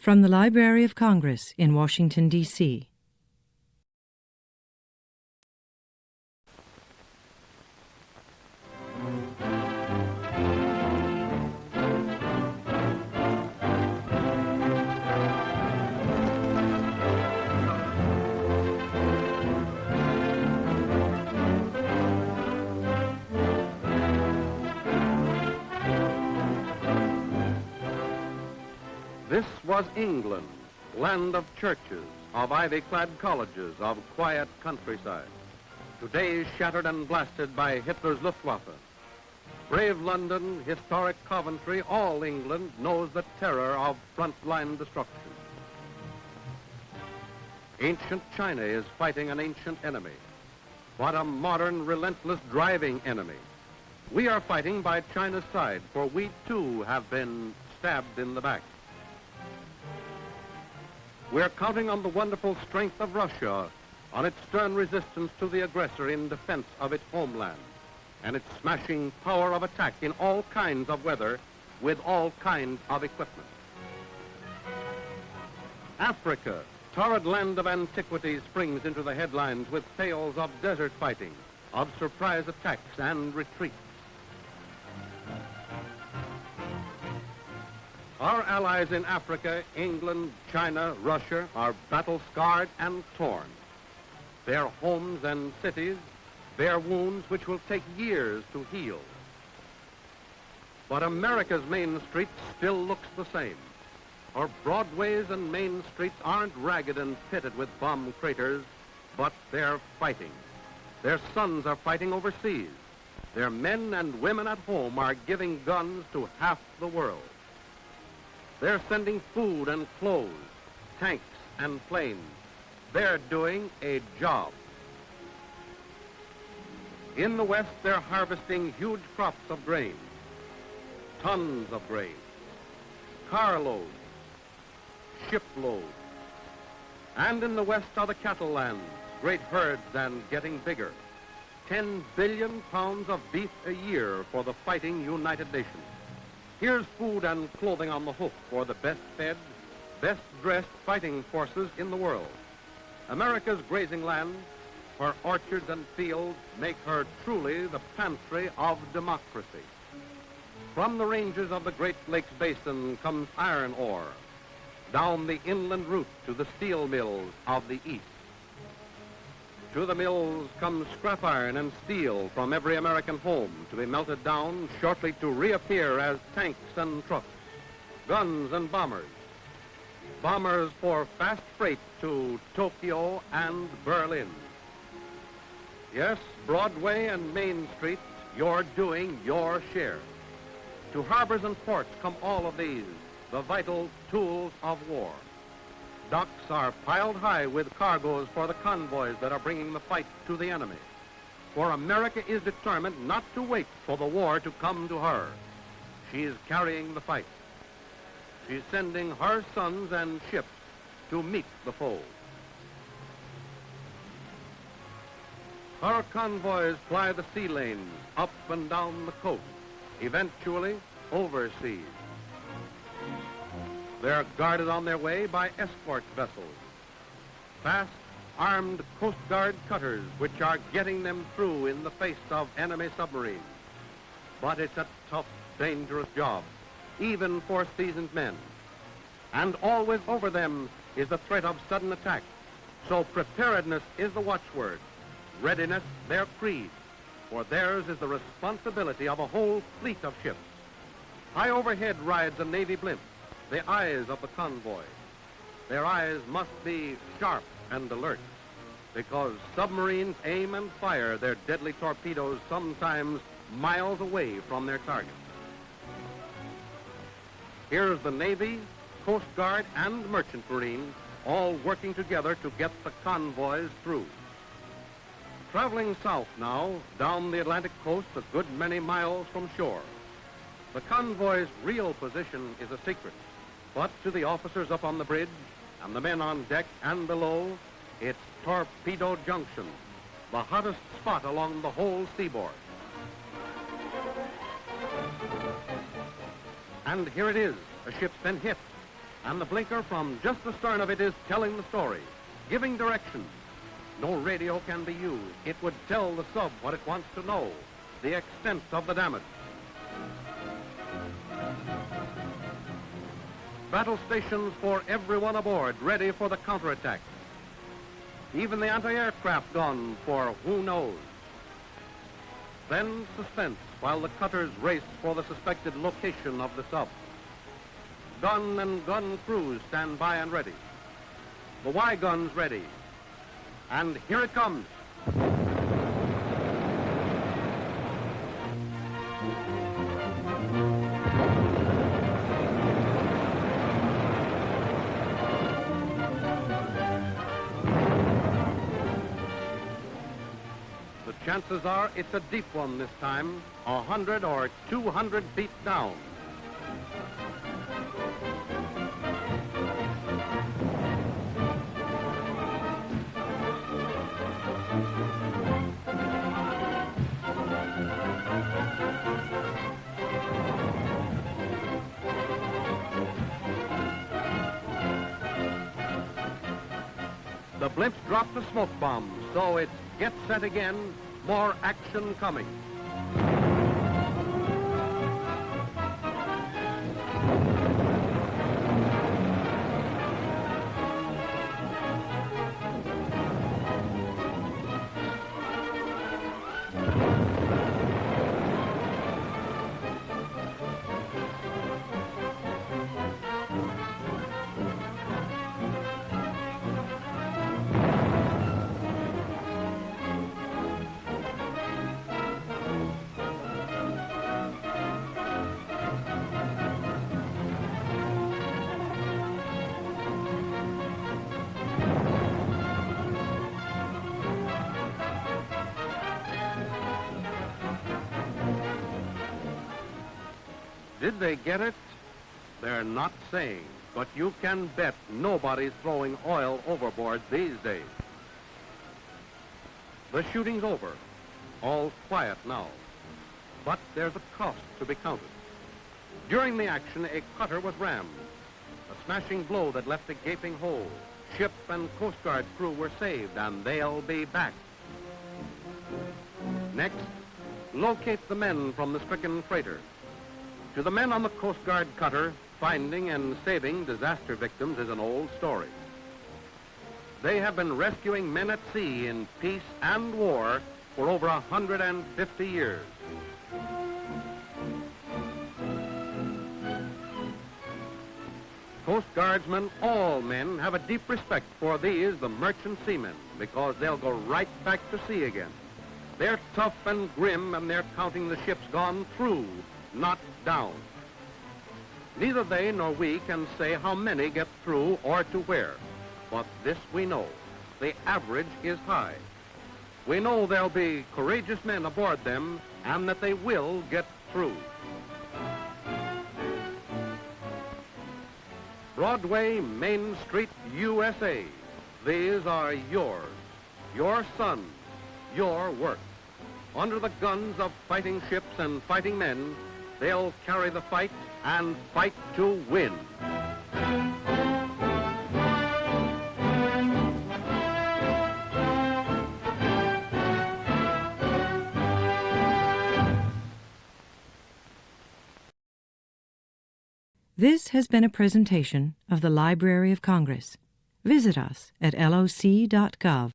From the Library of Congress in Washington, D.C. This was England, land of churches, of ivy-clad colleges, of quiet countryside. Today shattered and blasted by Hitler's Luftwaffe. Brave London, historic Coventry, all England knows the terror of frontline destruction. Ancient China is fighting an ancient enemy. What a modern, relentless, driving enemy. We are fighting by China's side, for we too have been stabbed in the back. We're counting on the wonderful strength of Russia, on its stern resistance to the aggressor in defense of its homeland, and its smashing power of attack in all kinds of weather with all kinds of equipment. Africa, torrid land of antiquity, springs into the headlines with tales of desert fighting, of surprise attacks and retreats. Our allies in Africa, England, China, Russia, are battle-scarred and torn. Their homes and cities bear wounds which will take years to heal. But America's main street still looks the same. Our broadways and main streets aren't ragged and pitted with bomb craters, but they're fighting. Their sons are fighting overseas. Their men and women at home are giving guns to half the world. They're sending food and clothes, tanks and planes. They're doing a job. In the West, they're harvesting huge crops of grain, tons of grain, carloads, shiploads. And in the West are the cattle lands, great herds and getting bigger. 10 billion pounds of beef a year for the fighting United Nations. Here's food and clothing on the hook for the best-fed, best-dressed fighting forces in the world. America's grazing land, her orchards and fields, make her truly the pantry of democracy. From the ranges of the Great Lakes Basin comes iron ore, down the inland route to the steel mills of the East. To the mills comes scrap iron and steel from every American home to be melted down, shortly to reappear as tanks and trucks, guns and bombers. Bombers for fast freight to Tokyo and Berlin. Yes, Broadway and Main Street, you're doing your share. To harbors and ports come all of these, the vital tools of war. Docks are piled high with cargoes for the convoys that are bringing the fight to the enemy. For America is determined not to wait for the war to come to her. She is carrying the fight. She's sending her sons and ships to meet the foe. Her convoys fly the sea lanes up and down the coast, eventually overseas. They're guarded on their way by escort vessels, fast, armed Coast Guard cutters which are getting them through in the face of enemy submarines. But it's a tough, dangerous job, even for seasoned men. And always over them is the threat of sudden attack. So preparedness is the watchword, readiness their creed, for theirs is the responsibility of a whole fleet of ships. High overhead rides a Navy blimp, the eyes of the convoy. Their eyes must be sharp and alert, because submarines aim and fire their deadly torpedoes sometimes miles away from their target. Here's the Navy, Coast Guard, and Merchant Marine all working together to get the convoys through. Traveling south now, down the Atlantic coast a good many miles from shore. The convoy's real position is a secret. But to the officers up on the bridge and the men on deck and below, it's Torpedo Junction, the hottest spot along the whole seaboard. And here it is, a ship's been hit. And the blinker from just astern of it is telling the story, giving directions. No radio can be used. It would tell the sub what it wants to know, the extent of the damage. Battle stations for everyone aboard, ready for the counterattack. Even the anti-aircraft gun for who knows. Then suspense while the cutters race for the suspected location of the sub. Gun and gun crews stand by and ready. The Y guns ready. And here it comes. The chances are it's a deep one this time, 100 or 200 feet down. The blimps dropped the smoke bomb, so it's get set again, more action coming. Did they get it? They're not saying, but you can bet nobody's throwing oil overboard these days. The shooting's over. All quiet now. But there's a cost to be counted. During the action, a cutter was rammed. A smashing blow that left a gaping hole. Ship and Coast Guard crew were saved, and they'll be back. Next, locate the men from the stricken freighter. To the men on the Coast Guard cutter, finding and saving disaster victims is an old story. They have been rescuing men at sea in peace and war for over 150 years. Coast Guardsmen, all men, have a deep respect for these, the merchant seamen, because they'll go right back to sea again. They're tough and grim, and they're counting the ships gone through, not down. Neither they nor we can say how many get through or to where. But this we know, the average is high. We know there'll be courageous men aboard them and that they will get through. Broadway, Main Street, USA. These are yours, your sons, your work. Under the guns of fighting ships and fighting men, they'll carry the fight and fight to win. This has been a presentation of the Library of Congress. Visit us at loc.gov.